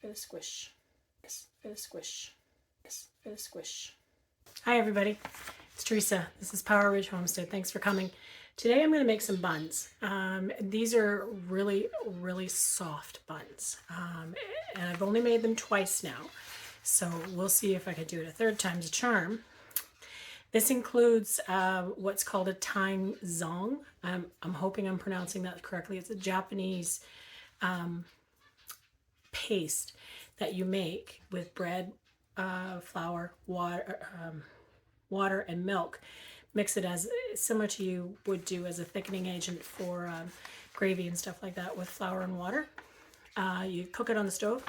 for the squish. Yes, for the squish. Yes, for the squish. Hi everybody, it's Teresa. This is Power Ridge Homestead. Thanks for coming. Today I'm going to make some buns. These are really, really soft buns. And I've only made them twice now. So we'll see if I can do it a third time's a charm. This includes what's called a thyme zong. I'm hoping I'm pronouncing that correctly. It's a Japanese paste that you make with bread, flour, water, and milk. Mix it as similar to you would do as a thickening agent for gravy and stuff like that with flour and water. You cook it on the stove,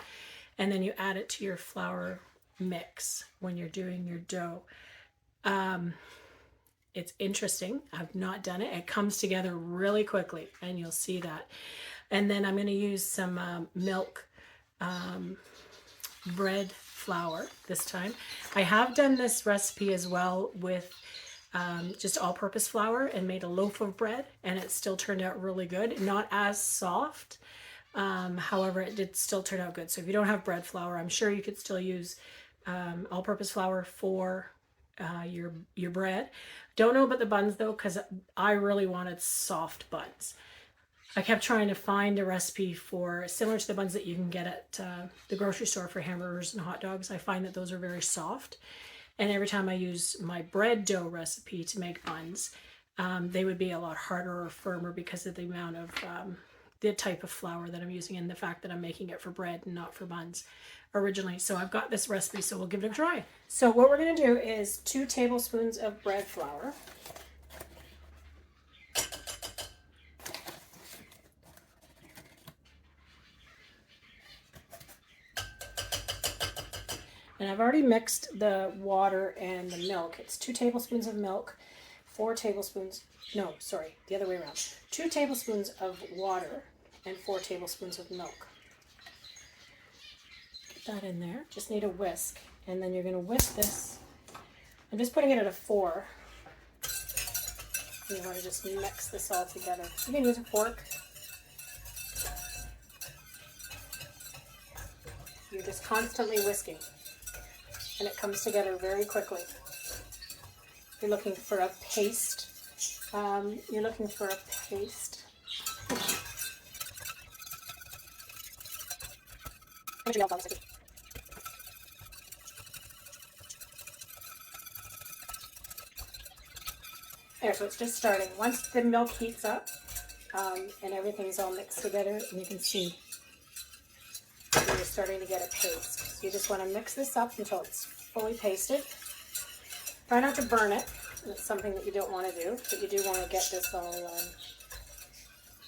and then you add it to your flour mix when you're doing your dough. It's interesting. I've not done it. It comes together really quickly, and you'll see that. And then I'm going to use some milk bread flour this time. I have done this recipe as well with just all-purpose flour and made a loaf of bread, and it still turned out really good. Not as soft, however, it did still turn out good. So if you don't have bread flour, I'm sure you could still use all-purpose flour for your bread. Don't know about the buns though, because I really wanted soft buns. I kept trying to find a recipe for similar to the buns that you can get at the grocery store for hamburgers and hot dogs. I find that those are very soft. And every time I use my bread dough recipe to make buns, they would be a lot harder or firmer because of the amount of, the type of flour that I'm using and the fact that I'm making it for bread and not for buns originally. So I've got this recipe, so we'll give it a try. So what we're going to do is 2 tablespoons of bread flour. And I've already mixed the water and the milk. It's 2 tablespoons of milk, 4 tablespoons, no, sorry, the other way around. 2 tablespoons of water and 4 tablespoons of milk. Get that in there. Just need a whisk. And then you're going to whisk this. I'm just putting it at a 4. You want to just mix this all together. You can use a fork. You're just constantly whisking. And it comes together very quickly. You're looking for a paste. There, so it's just starting. Once the milk heats up and everything's all mixed together, and you can see you're starting to get a paste. So you just want to mix this up until it's fully pasted. Try not to burn it. That's something that you don't want to do, but you do want to get this all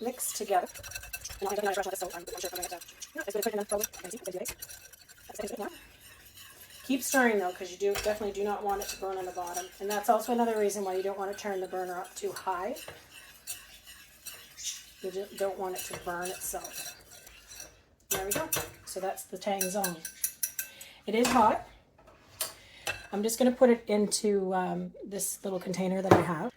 mixed together. And I'm sure keep stirring though, because you definitely do not want it to burn on the bottom. And that's also another reason why you don't want to turn the burner up too high. You just don't want it to burn itself. There we go. So that's the tang zong. It is hot. I'm just going to put it into this little container that I have.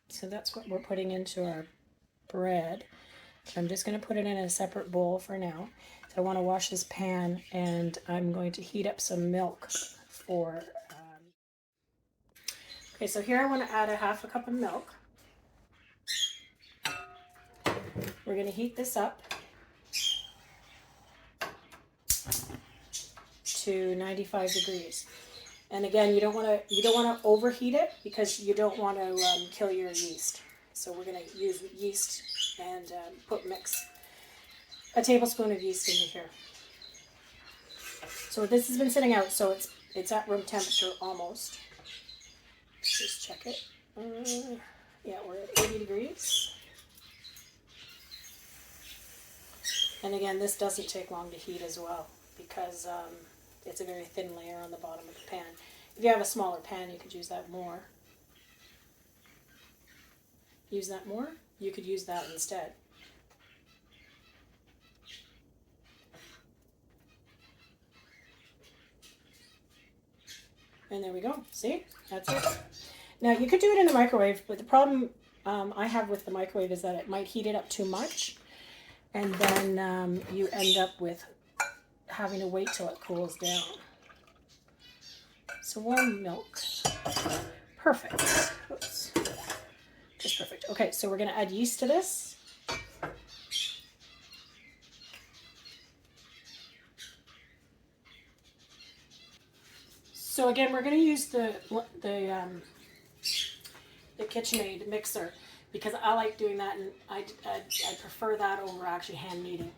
So that's what we're putting into our bread. I'm just going to put it in a separate bowl for now. So I want to wash this pan, and I'm going to heat up some milk for... Okay, so here I want to add a 1/2 cup of milk. We're going to heat this up to 95 degrees. And again, you don't want to overheat it because you don't want to kill your yeast. So we're going to use yeast and mix a tablespoon of yeast into here. So this has been sitting out, so it's at room temperature almost. Let's just check it. Yeah, we're at 80 degrees. And again, this doesn't take long to heat as well because it's a very thin layer on the bottom of the pan. If you have a smaller pan, you could use that more. Use that more? You could use that instead. And there we go. See? That's it. Now, you could do it in the microwave, but the problem I have with the microwave is that it might heat it up too much, and then you end up with having to wait till it cools down. So warm milk. Perfect. Oops. Just perfect. Okay, so we're going to add yeast to this. So again, we're going to use the KitchenAid mixer because I like doing that, and I prefer that over actually hand kneading.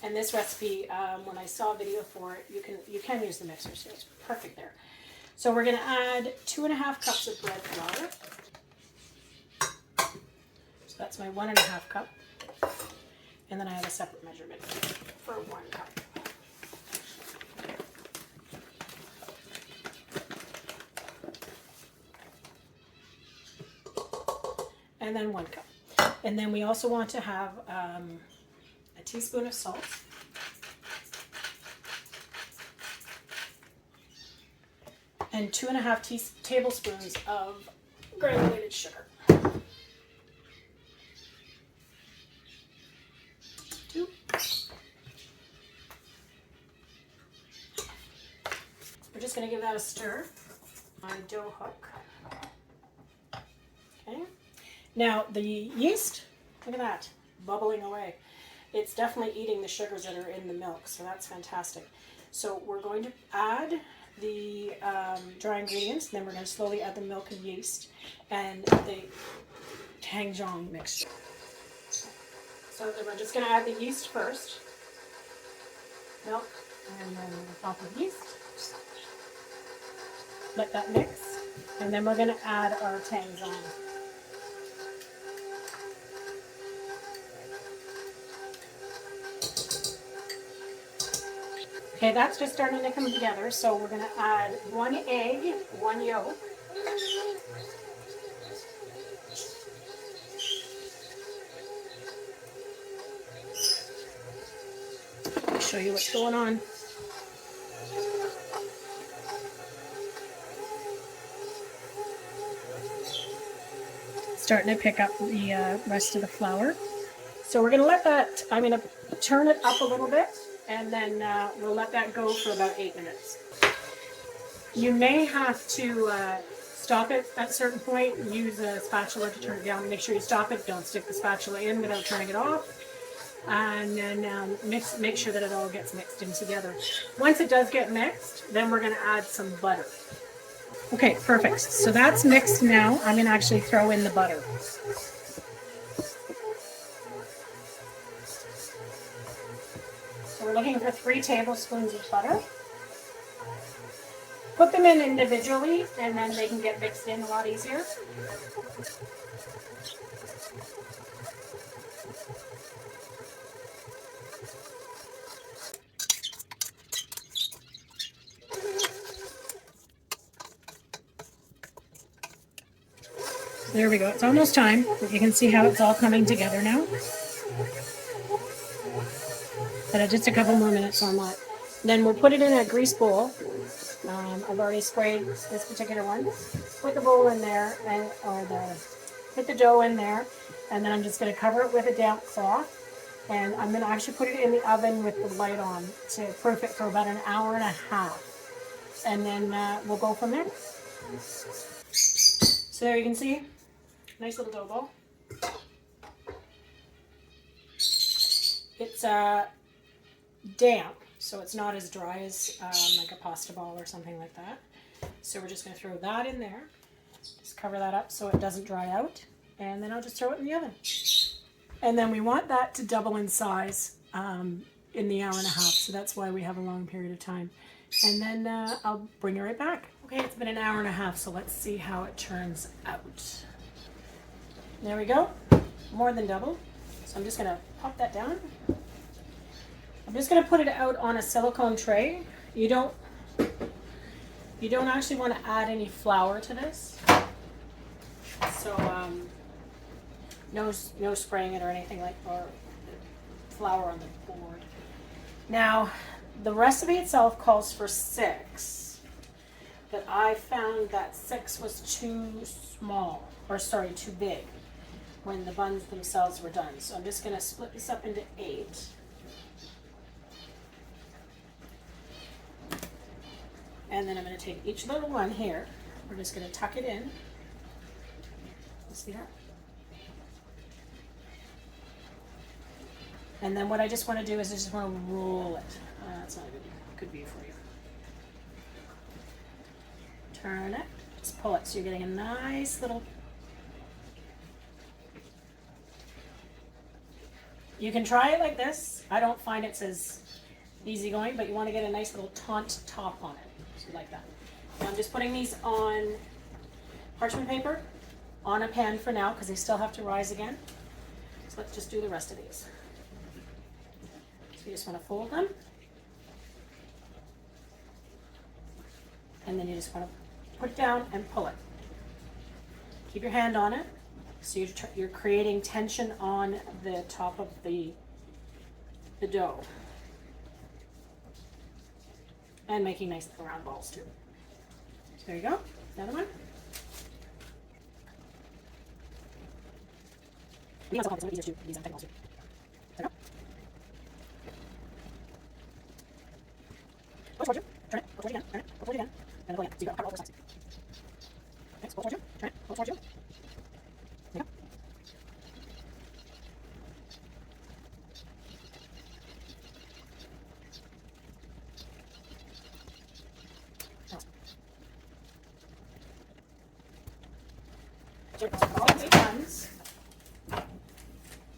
And this recipe, when I saw a video for it, you can use the mixer, so it's perfect there. So we're going to add 2.5 cups of bread flour. So that's my 1.5 cup, and then I have a separate measurement for 1 cup. And then 1 cup. And then we also want to have a teaspoon of salt. And 2.5 tablespoons of granulated sugar. 2. We're just going to give that a stir. My dough hook. Okay. Now the yeast, look at that, bubbling away. It's definitely eating the sugars that are in the milk, so that's fantastic. So we're going to add the dry ingredients, then we're going to slowly add the milk and yeast and the tangjong mixture. So then we're just going to add the yeast first, milk, and then the top of yeast. Let that mix, and then we're going to add our tangjong. Okay, that's just starting to come together, so we're going to add 1 egg, 1 yolk. I'll show you what's going on. Starting to pick up the rest of the flour. So we're going to let that, I'm going to turn it up a little bit, and then we'll let that go for about 8 minutes. You may have to stop it at a certain point, use a spatula to turn it down. Make sure you stop it, don't stick the spatula in without turning it off. And then make sure that it all gets mixed in together. Once it does get mixed, then we're going to add some butter. Okay, perfect. So that's mixed now. I'm going to actually throw in the butter. So we're looking for 3 tablespoons of butter. Put them in individually, and then they can get mixed in a lot easier. There we go. It's almost time. You can see how it's all coming together now. But just a couple more minutes on that. Then we'll put it in a grease bowl. I've already sprayed this particular one. Put the bowl in there, and put the dough in there, and then I'm just going to cover it with a damp cloth. And I'm going to actually put it in the oven with the light on to proof it for about 1.5 hours. And then we'll go from there. So there you can see, nice little dough ball. It's damp, so it's not as dry as like a pasta ball or something like that. So we're just going to throw that in there. Just cover that up so it doesn't dry out. And then I'll just throw it in the oven. And then we want that to double in size in the 1.5 hours. So that's why we have a long period of time. And then I'll bring it right back. Okay, it's been 1.5 hours, so let's see how it turns out. There we go. More than double. So I'm just going to pop that down. I'm just going to put it out on a silicone tray. You don't actually want to add any flour to this. So no spraying it or anything like or flour on the board. Now, the recipe itself calls for 6, but I found that 6 was too small. or sorry, too big when the buns themselves were done. So I'm just going to split this up into 8. And then I'm going to take each little one here. We're just going to tuck it in. See that? And then what I just want to do is I just want to roll it. That's not a good view for you. Turn it. Just pull it so you're getting a nice little... You can try it like this. I don't find it's as easy going, but you want to get a nice little taunt top on it. So like that. Now I'm just putting these on parchment paper on a pan for now because they still have to rise again. So let's just do the rest of these. So you just want to fold them. And then you just want to put it down and pull it. Keep your hand on it. So you're creating tension on the top of the dough. And making nice little round balls too. So there you go. Another one. These are easier to do these balls too. There you go. Push towards you. Turn it. Pull towards you again. Turn it. Pull towards you again. And then pull again. So you got to cover all 4 sides. Okay, so pull towards you. Turn it. Pull towards you. There you go. So all the buns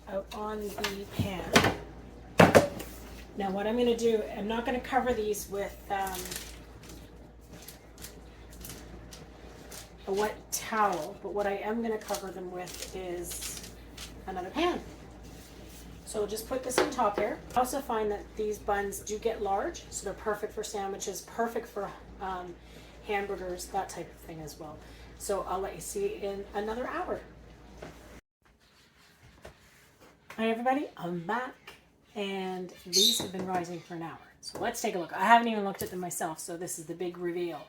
out on the pan. Now what I'm going to do, I'm not going to cover these with a wet towel, but what I am going to cover them with is another pan. So we'll just put this on top here. I also find that these buns do get large, so they're perfect for sandwiches, perfect for hamburgers, that type of thing as well. So I'll let you see in another hour. Hi everybody, I'm back, and these have been rising for an hour. So let's take a look. I haven't even looked at them myself, so this is the big reveal.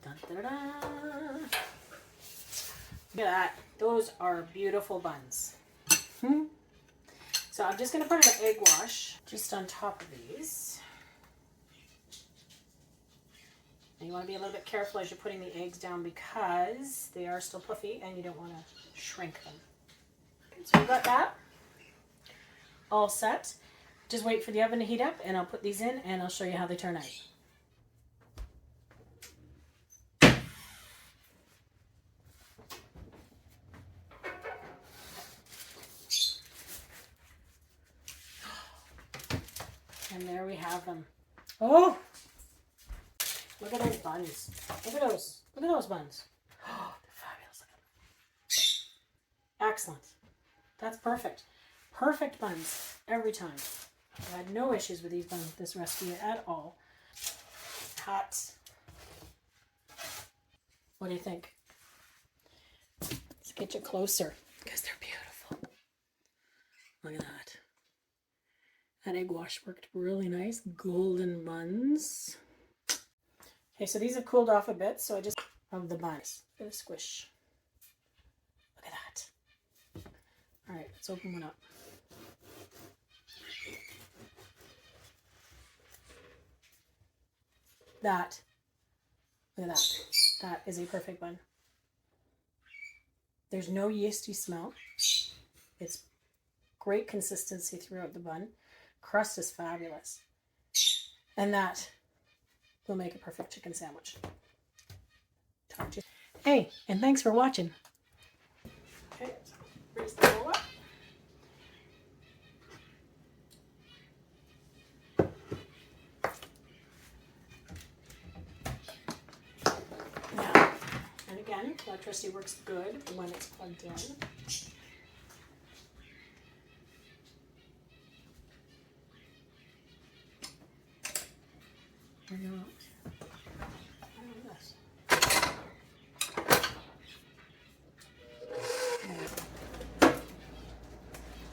Dun, da, da, da. Look at that. Those are beautiful buns. So I'm just going to put an egg wash just on top of these. And you want to be a little bit careful as you're putting the eggs down because they are still puffy and you don't want to shrink them. Okay, so we've got that all set. Just wait for the oven to heat up and I'll put these in and I'll show you how they turn out. And there we have them. Oh! Look at those buns. Look at those. Look at those buns. Oh, they're fabulous. Excellent. That's perfect. Perfect buns every time. I had no issues with these buns with this recipe at all. Hot. What do you think? Let's get you closer because they're beautiful. Look at that. That egg wash worked really nice. Golden buns. Okay, so these have cooled off a bit, so I just of the buns. Bit of squish. Look at that. All right, let's open one up. That. Look at that. That is a perfect bun. There's no yeasty smell. It's great consistency throughout the bun. Crust is fabulous. And that will make a perfect chicken sandwich. Talk to you. Hey, and thanks for watching. Okay, so raise the bowl up. Now, and again, electricity works good when it's plugged in.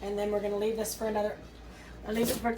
And then we're going to leave this for another, I'll leave it for,